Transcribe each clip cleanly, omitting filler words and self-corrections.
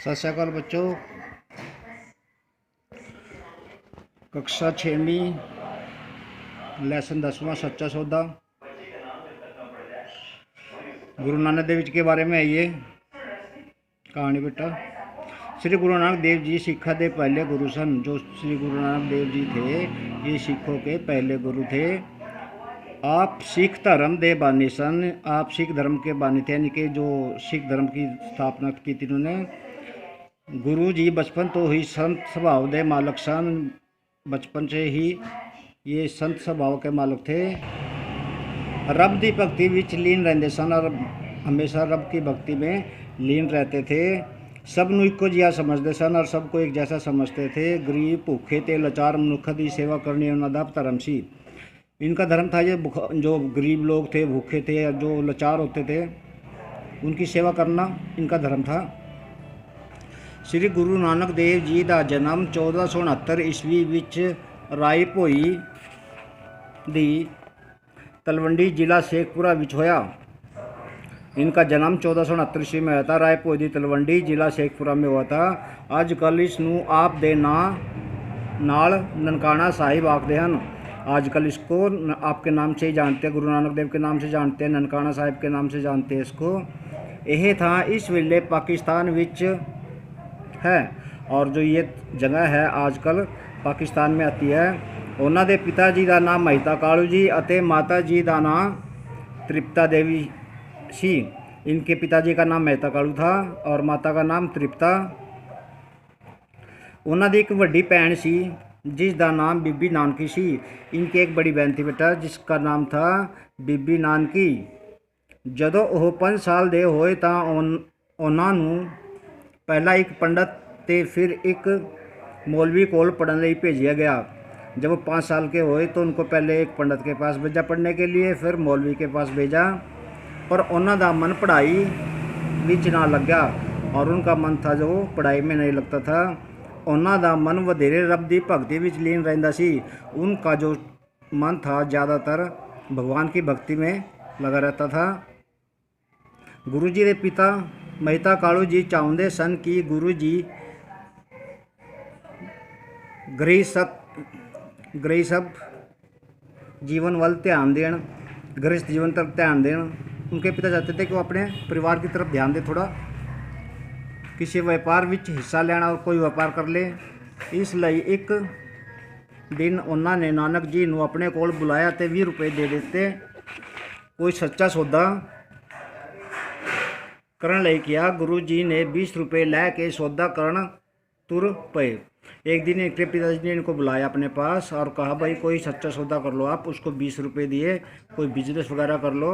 सत श्री अकाल बच्चों। कक्षा 6वीं लेसन 10वां सच्चा सौदा गुरु नानक देव जी के बारे में है ये कहानी बेटा। श्री गुरु नानक देव जी सिखा के पहले गुरु सन। जो श्री गुरु नानक देव जी थे ये सिखों के पहले गुरु थे। आप सिख धर्म दे बानी सन। आप सिख धर्म के बानी थे, यानी कि जो सिख धर्म की स्थापना की थी उन्होंने। गुरु जी बचपन तो ही संत स्वभाव दे मालक सन। बचपन से ही ये संत स्वभाव के मालक थे। रब की भक्ति विच लीन रहते सन और हमेशा रब की भक्ति में लीन रहते थे। सबनों इको जिहा समझते सन और सबको एक जैसा समझते थे। गरीब भूखे ते लाचार मनुख की सेवा करनी उन्होंने धर्म सी। इनका धर्म था ये जो गरीब लोग थे, भूखे थे, जो लाचार होते थे, उनकी सेवा करना इनका धर्म था। श्री गुरु नानक देव जी का जन्म 1469 ईस्वी विच रायभोई दी तलवंडी जिला शेखपुरा विच होया। इनका जन्म 1469 ईस्वी में हुआ था। रायभोई दी तलवंडी जिला शेखपुरा में हुआ था। अजकल इसनू आप दे नाल ननकाना साहिब आखते हैं। आजकल इसको आपके नाम से ही जानते हैं, गुरु नानक देव के नाम से जानते हैं, ननकाना साहिब के नाम से जानते हैं इसको। यह था इस वेले पाकिस्तान विच है और जो ये जगह है आजकल पाकिस्तान में आती है। उन्होंने दे पिता जी का नाम महिता कालू जी अते माता जी का नाम तृप्ता देवी सी। इनके पिताजी का नाम महिता कालू था और माता का नाम तृप्ता। उन्होंने एक बड़ी भैन सी जिसका नाम बीबी नानकी सी। इनकी एक बड़ी बहन थी बेटा जिसका नाम था बीबी नानकी। जदों वह 5 साल दे होए तो उन्होंने पहला एक पंडित ते फिर एक मौलवी कोल पढ़ने लिए भेजा गया। जब वो 5 साल के हुए तो उनको पहले एक पंडित के पास भेजा पढ़ने के लिए, फिर मौलवी के पास भेजा। पर उन्होंने मन पढ़ाई विच ना लगा और उनका मन था जो पढ़ाई में नहीं लगता था। उन्होंने मन वधेरे रब की भगती विच लीन रहिंदा सी। उनका जो मन था ज़्यादातर भगवान की भक्ति में लगा रहता था। गुरु जी के पिता महिता कालू जी चाहते सन कि गुरु जी गृहस्थ जीवन वाल ध्यान दें, गृहस्थ जीवन तरफ ध्यान दें। उनके पिता चाहते थे कि वो अपने परिवार की तरफ ध्यान दें, थोड़ा किसी व्यापार विच हिस्सा लेना और कोई व्यापार कर ले। इसलिए एक दिन उन्होंने नानक जी को अपने कोल बुलाया तो 20 रुपये दे देते। कोई सच्चा सौदा करने लई किया। गुरु जी ने 20 रुपये लैके सौदा करन तुर पे। एक दिन इनके पिताजी ने इनको बुलाया अपने पास और कहा भाई कोई सच्चा सौदा कर लो आप। उसको 20 रुपये दिए, कोई बिजनेस वगैरह कर लो।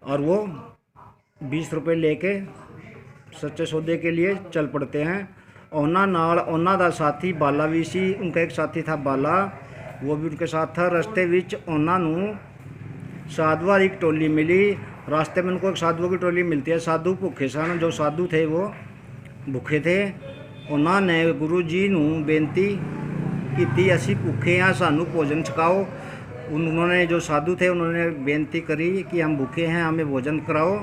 और वो 20 रुपये लेके सच्चे सौदे के लिए चल पड़ते हैं। उन्होंने दा साथी बाला भी सी। उनका एक साथी था बाला, वो भी उनके साथ था। रस्ते विच उन्होंने साधुआ एक टोली मिली। रास्ते में उनको एक साधुओं की टोली मिलती है। साधु भूखे सन, जो साधु थे वो भूखे थे। उन्होंने गुरु जी को बेनती की असी भूखे हाँ, सानू भोजन छकाओ। उन्होंने जो साधु थे उन्होंने बेनती करी कि हम भूखे हैं, हमें भोजन कराओ।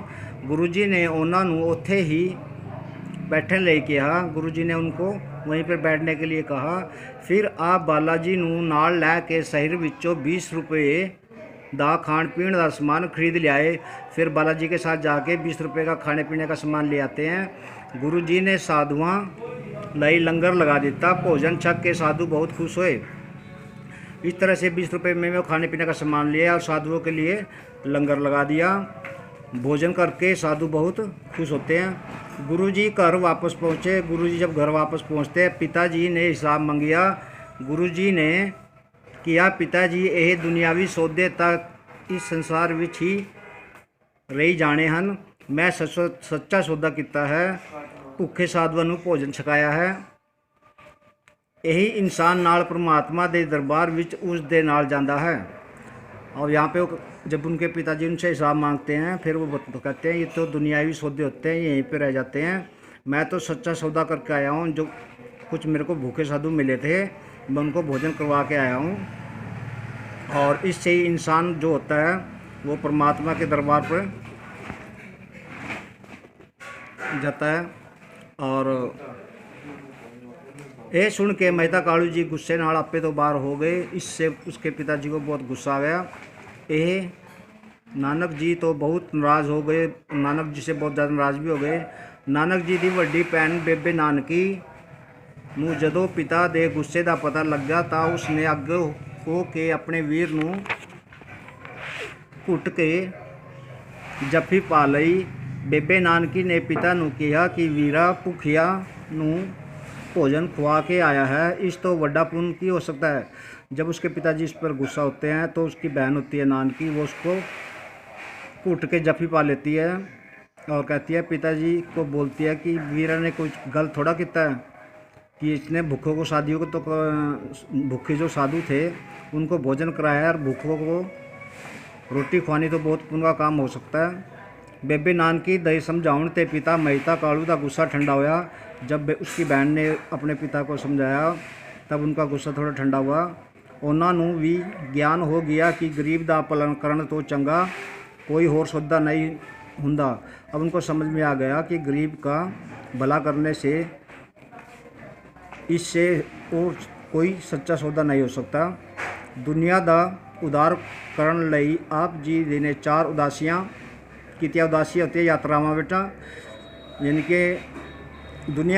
गुरु जी ने उन्होंने उत्थे ही बैठने लिए कहा। गुरु जी ने उनको वहीं पर बैठने के लिए कहा। फिर आप बालाजी को नाल लैके शहर विचों 20 रुपये दा खाण पीण का समान खरीद लियाए। फिर बालाजी के साथ जाके 20 रुपये का खाने पीने का सामान ले आते हैं। गुरु जी ने साधुआं लई लंगर लगा दिता। भोजन छक के साधु बहुत खुश हुए। इस तरह से 20 रुपये में खाने पीने का सामान लिया और साधुओं के लिए लंगर लगा दिया। भोजन करके साधु बहुत खुश होते हैं। गुरु जी घर वापस पहुँचे। गुरु जी जब घर वापस पहुँचते पिताजी ने हिसाब मंगिया। गुरु जी ने किया पिताजी यह दुनियावी सौदे तक इस संसार विच ही रही जाने हन। मैं सच्चा सौदा किया है, भुखे साधुओं को भोजन छकाया है। यही इंसान नाल परमात्मा के दरबार विच उस दे नाल जाता है। और यहाँ पे जब उनके पिताजी उनसे हिसाब मांगते हैं फिर वो कहते हैं ये तो दुनियावी सौदे होते हैं, यहीं पे रह जाते हैं। मैं तो सच्चा सौदा करके आया हूँ। जो कुछ मेरे को भूखे साधु मिले थे मैं उनको भोजन करवा के आया हूँ। और इससे ही इंसान जो होता है वो परमात्मा के दरबार पर जाता है। और ਇਹ ਸੁਣ ਕੇ ਮਹਿਤਾ ਕਾਲੂ ਜੀ ਗੁੱਸੇ ਨਾਲ ਆਪੇ ਤੋਂ ਬਾਹਰ ਹੋ गए। इससे उसके पिताजी को बहुत गुस्सा आ गया। ਇਹ ਨਾਨਕ ਜੀ ਤੋਂ ਬਹੁਤ ਨਾਰਾਜ਼ ਹੋ ਗਏ, ਨਾਨਕ ਜੀ ਸੇ ਬਹੁਤ ਜ਼ਿਆਦਾ ਨਾਰਾਜ਼ ਵੀ ਹੋ ਗਏ। ਨਾਨਕ ਜੀ ਦੀ ਵੱਡੀ ਭੈਣ ਬੇਬੇ ਨਾਨਕੀ ਨੂੰ ਜਦੋਂ ਪਿਤਾ ਦੇ ਗੁੱਸੇ ਦਾ ਪਤਾ ਲੱਗਾ ਤਾਂ ਉਸਨੇ ਅੱਗੇ ਹੋ ਕੇ ਆਪਣੇ ਵੀਰ ਨੂੰ ਘੁੱਟ ਕੇ ਜੱਫੀ ਪਾ ਲਈ। ਬੇਬੇ ਨਾਨਕੀ ਨੇ ਪਿਤਾ ਨੂੰ ਕਿਹਾ ਕਿ ਵੀਰਾ ਭੁੱਖਿਆ ਨੂੰ भोजन खुआ के आया है, इस तो बड़ा पुण्य की हो सकता है। जब उसके पिताजी इस पर गुस्सा होते हैं तो उसकी बहन होती है नानकी, वो उसको कूट के जफ्फी पा लेती है और कहती है, पिताजी को बोलती है कि वीरा ने कुछ गलत थोड़ा किया है कि इसने भूखों को शादियों को तो भूखे जो साधु थे उनको भोजन कराया है और भूखों को रोटी खुआनी तो बहुत पुण्य का काम हो सकता है। बेबे नानकी दही समझाउण ते पिता मਹਿਤਾ कालू का गुस्सा ठंडा होया। जब उसकी बहन ने अपने पिता को समझाया तब उनका गुस्सा थोड़ा ठंडा हुआ। ਉਹਨਾਂ ਨੂੰ ਵੀ ਗਿਆਨ ਹੋ ਗਿਆ कि गरीब ਦਾ पालन ਕਰਨ ਤੋਂ ਚੰਗਾ कोई और सौदा नहीं ਹੁੰਦਾ। अब उनको समझ में आ गया कि गरीब का भला करने से इससे और कोई सच्चा सौदा नहीं हो सकता। दुनिया ਦਾ उदार ਕਰਨ ਲਈ ਆਪ ਜੀ ਨੇ 4 ਉਦਾਸੀਆਂ ਕੀਤੀਆਂ। ਉਦਾਸੀਆਂ ਹੁੰਦੀਆਂ ਯਾਤਰਾਵਾਂ ਬੇਟਾ, यानी कि दुनिया